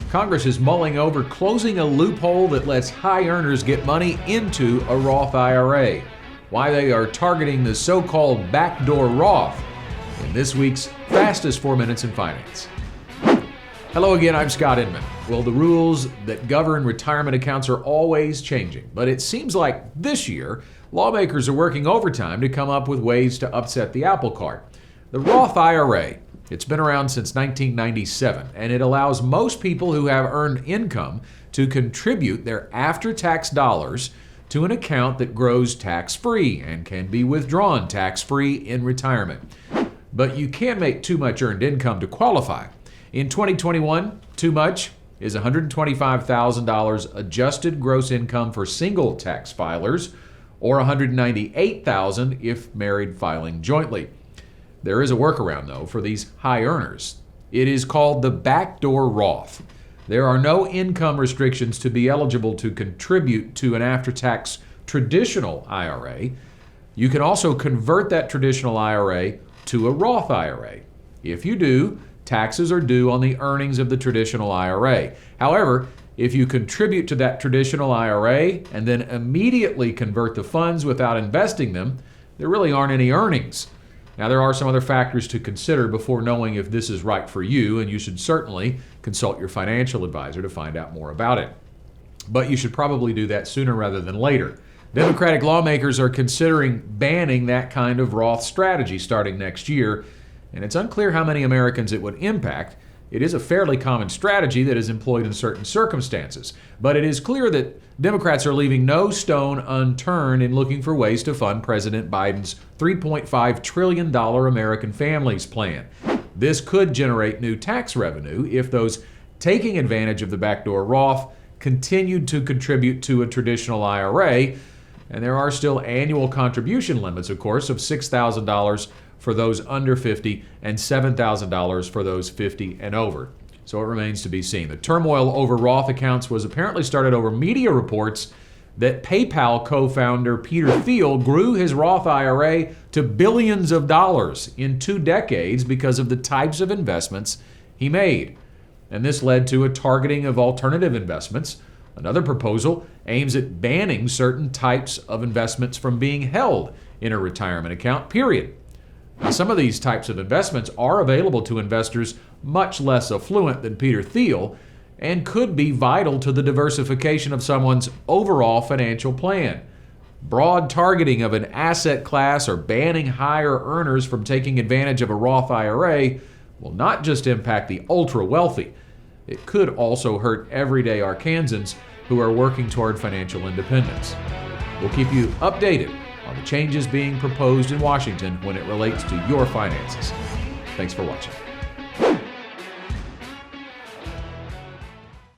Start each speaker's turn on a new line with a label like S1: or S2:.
S1: Congress is mulling over closing a loophole that lets high earners get money into a Roth IRA. Why they are targeting the so-called Backdoor ROTH in this week's fastest 4 minutes in finance. Hello again, I'm Scott Inman. Well, the rules that govern retirement accounts are always changing, but it seems like this year, lawmakers are working overtime to come up with ways to upset the apple cart. The Roth IRA, it's been around since 1997, and it allows most people who have earned income to contribute their after-tax dollars to an account that grows tax-free and can be withdrawn tax-free in retirement. But you can't make too much earned income to qualify. In 2021, too much is $125,000 adjusted gross income for single tax filers, or $198,000 if married filing jointly. There is a workaround, though, for these high earners. It is called the Backdoor ROTH. There are no income restrictions to be eligible to contribute to an after-tax traditional IRA. You can also convert that traditional IRA to a Roth IRA. If you do, taxes are due on the earnings of the traditional IRA. However, if you contribute to that traditional IRA and then immediately convert the funds without investing them, there really aren't any earnings. Now, there are some other factors to consider before knowing if this is right for you, and you should certainly consult your financial advisor to find out more about it. But you should probably do that sooner rather than later. Democratic lawmakers are considering banning that kind of Roth strategy starting next year, and it's unclear how many Americans it would impact. It is a fairly common strategy that is employed in certain circumstances, but it is clear that Democrats are leaving no stone unturned in looking for ways to fund President Biden's $3.5 trillion American Families Plan. This could generate new tax revenue if those taking advantage of the backdoor Roth continued to contribute to a traditional IRA, and there are still annual contribution limits, of course, of $6,000 for those under 50 and $7,000 for those 50 and over. So it remains to be seen. The turmoil over Roth accounts was apparently started over media reports that PayPal co-founder Peter Thiel grew his Roth IRA to billions of dollars in 2 decades because of the types of investments he made. And this led to a targeting of alternative investments. Another proposal aims at banning certain types of investments from being held in a retirement account, period. Now, some of these types of investments are available to investors much less affluent than Peter Thiel and could be vital to the diversification of someone's overall financial plan. Broad targeting of an asset class or banning higher earners from taking advantage of a Roth IRA will not just impact the ultra-wealthy. It could also hurt everyday Arkansans who are working toward financial independence. We'll keep you updated on the changes being proposed in Washington when it relates to your finances. Thanks for watching.